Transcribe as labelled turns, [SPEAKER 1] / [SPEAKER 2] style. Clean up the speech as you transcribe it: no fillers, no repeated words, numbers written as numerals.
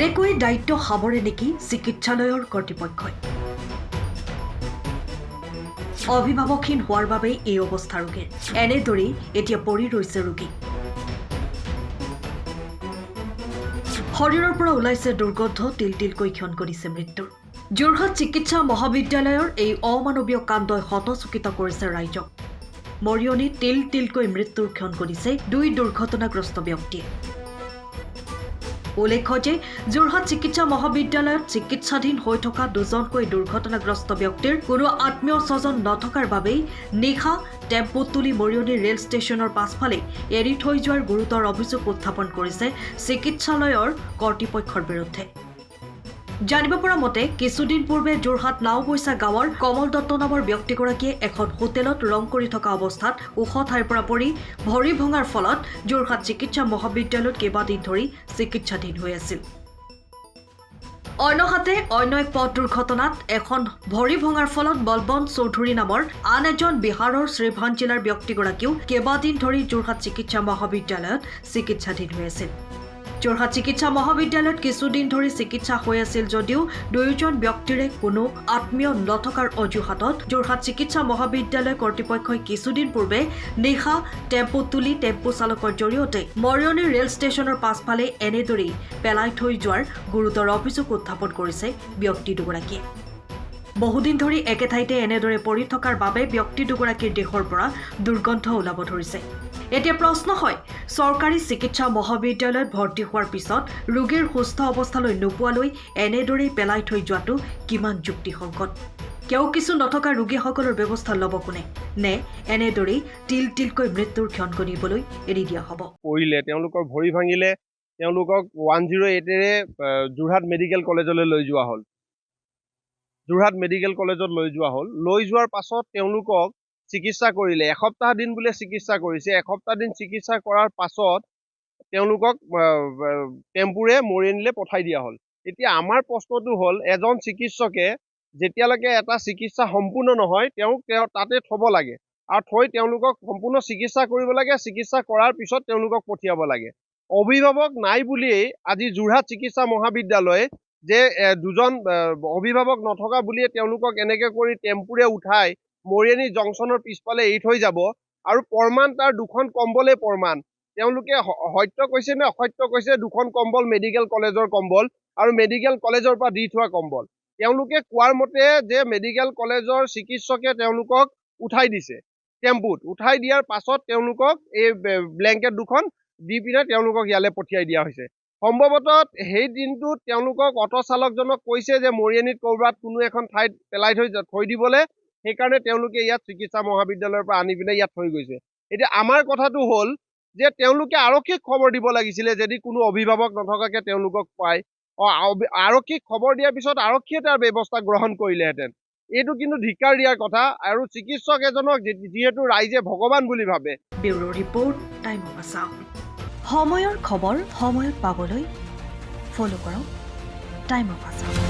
[SPEAKER 1] এনেকৈ দায়িত্ব সামৰে নেকি চিকিৎসালয়ৰ কৰ্তৃপক্ষই? অভিভাৱকহীন হোৱাৰ বাবে এই অৱস্থা ৰোগীৰ। এনেদৰেই এতিয়া পৰি ৰৈছে ৰোগী। শৰীৰৰ পৰা ওলাইছে দুৰ্গন্ধ, তিল তিলকৈ ক্ষণ কৰিছে মৃত্যুৰ। যোৰহাট চিকিৎসা মহাবিদ্যালয়ৰ এই অমানৱীয় কাণ্ডই হতচকিত কৰিছে ৰাইজক। মৰিয়নিত তিল তিলকৈ মৃত্যুৰ ক্ষণ কৰিছে দুই দুৰ্ঘটনাগ্ৰস্ত ব্যক্তিয়ে। উল্লেখ্য যে যোৰহাট চিকিৎসা মহাবিদ্যালয়ত চিকিৎসাধীন হৈ থকা দুজনকৈ দুৰ্ঘটনাগ্ৰস্ত ব্যক্তিৰ কোনো আত্মীয় স্বজন নথকাৰ বাবেই নিশা টেম্পুত তুলি মৰিয়নি ৰেল ষ্টেচনৰ পাছফালে এৰি থৈ যোৱাৰ গুৰুতৰ অভিযোগ উত্থাপন কৰিছে চিকিৎসালয়ৰ কৰ্তৃপক্ষৰ বিৰুদ্ধে। জানিব পৰা মতে কিছুদিন পূৰ্বে যোৰহাট নাওবৈচা গাঁৱৰ কমল দত্ত নামৰ ব্যক্তিগৰাকীয়ে এখন হোটেলত ৰং কৰি থকা অৱস্থাত ওখ ঠাইৰ পৰা পৰি ভৰি ভঙাৰ ফলত যোৰহাট চিকিৎসা মহাবিদ্যালয়ত কেইবাদিন ধৰি চিকিৎসাধীন হৈ আছিল। অন্যহাতে অন্য এক পথ দুৰ্ঘটনাত এখন ভৰি ভঙাৰ ফলত বলবন্ত চৌধুৰী নামৰ আন এজন বিহাৰৰ শ্ৰীভান জিলাৰ ব্যক্তিগৰাকীও কেইবাদিন ধৰি যোৰহাট চিকিৎসা মহাবিদ্যালয়ত চিকিৎসাধীন হৈ আছিল। যোৰহাট চিকিৎসা মহাবিদ্যালয়ত কিছুদিন ধৰি চিকিৎসা হৈ আছিল যদিও দুয়োজন ব্যক্তিৰে কোনো আত্মীয় নথকাৰ অজুহাতত যোৰহাট চিকিৎসা মহাবিদ্যালয় কৰ্তৃপক্ষই কিছুদিন পূৰ্বে নিশা টেম্পুত তুলি টেম্পু চালকৰ জৰিয়তে মৰিয়নি ৰেল ষ্টেচনৰ পাছফালে এনেদৰেই পেলাই থৈ যোৱাৰ গুৰুতৰ অভিযোগ উত্থাপন কৰিছে ব্যক্তি দুগৰাকীয়ে। বহুদিন ধৰি একে ঠাইতে এনেদৰে পৰি থকাৰ বাবে ব্যক্তি দুগৰাকীৰ দেহৰ পৰা দুৰ্গন্ধ ওলাব ধৰিছে। এতিয়া প্ৰশ্ন হয়, চৰকাৰী চিকিৎসা মহাবিদ্যালয়ত ভৰ্তি হোৱাৰ পিছত ৰোগীৰ সুস্থ অৱস্থালৈ নোপোৱালৈ এনেদৰেই পেলাই থৈ যোৱাটো কিমান যুক্তিসংগত? কেও কিছু নথকা ৰোগীসকলৰ ব্যৱস্থা ল'ব কোনে? নে এনেদৰেই তিল তিলকৈ মৃত্যুৰ ক্ষণ গণিবলৈ এৰি দিয়া হ'ব?
[SPEAKER 2] পৰিলে তেওঁলোকৰ ভৰি ভাঙিলে, তেওঁলোকক 108ৰে যোৰহাট মেডিকেল কলেজলৈ লৈ যোৱা হ'ল। যোৰহাট মেডিকেল কলেজত লৈ যোৱা হ'ল। লৈ যোৱাৰ পাছত তেওঁলোকক চিকিৎসা কৰিলে। এসপ্তাহ দিন বোলে চিকিৎসা কৰিছে। এসপ্তাহ দিন চিকিৎসা কৰাৰ পাছত তেওঁলোকক টেম্পুৰে মৰিয়নিলৈ পঠাই দিয়া হ'ল। এতিয়া আমাৰ প্ৰশ্নটো হ'ল, এজন চিকিৎসকে যেতিয়ালৈকে এটা চিকিৎসা সম্পূৰ্ণ নহয় তেওঁক তাতে থ'ব লাগে আৰু থৈ তেওঁলোকক সম্পূৰ্ণ চিকিৎসা কৰিব লাগে। চিকিৎসা কৰাৰ পিছত তেওঁলোকক পঠিয়াব লাগে। অভিভাৱক নাই বুলিয়েই আজি যোৰহাট চিকিৎসা মহাবিদ্যালয়ে যে দুজন অভিভাৱক নথকা বুলিয়ে তেওঁলোকক এনেকে কৰি টেম্পুৰে উঠাই মৰিয়নি জংচনৰ পিছফালে এৰি থৈ যাব আৰু প্ৰমাণ তাৰ দুখন কম্বলে প্ৰমাণ। তেওঁলোকে সত্য কৈছে নে অসত্য কৈছে? দুখন কম্বল মেডিকেল কলেজৰ কম্বল আৰু মেডিকেল কলেজৰ পৰা দি থোৱা কম্বল। তেওঁলোকে কোৱাৰ মতে যে মেডিকেল কলেজৰ চিকিৎসকে তেওঁলোকক উঠাই দিছে টেম্পুত। উঠাই দিয়াৰ পাছত তেওঁলোকক এই ব্লেংকেট দুখন দি পিনে তেওঁলোকক ইয়ালৈ পঠিয়াই দিয়া হৈছে। সম্ভৱতঃ সেই দিনটোত তেওঁলোকক অটো চালকজনক কৈছে যে মৰিয়নিত ক'ৰবাত কোনো এখন ঠাইত পেলাই থৈ দিবলৈ। সেইকাৰণে তেওঁলোকে ইয়াত চিকিৎসা মহাবিদ্যালয়ৰ পৰা আনি পিনে ইয়াত থৈ গৈছে। এতিয়া আমাৰ কথাটো হ'ল যে তেওঁলোকে আৰক্ষীক খবৰ দিব লাগিছিলে যদি কোনো অভিভাৱক নথকাকে তেওঁলোকক পায়। আৰক্ষীক খবৰ দিয়াৰ পিছত আৰক্ষীয়ে তাৰ ব্যৱস্থা গ্ৰহণ কৰিলেহেঁতেন। এইটো কিন্তু ধিক্কাৰ দিয়াৰ কথা আৰু চিকিৎসক এজনক যিহেতু ৰাইজে ভগৱান বুলি ভাবে।
[SPEAKER 1] Bureau report, time of Assam. সময়ৰ খবৰ সময়ত পাবলৈ ফ'ল' কৰক টাইম অফ আছাম।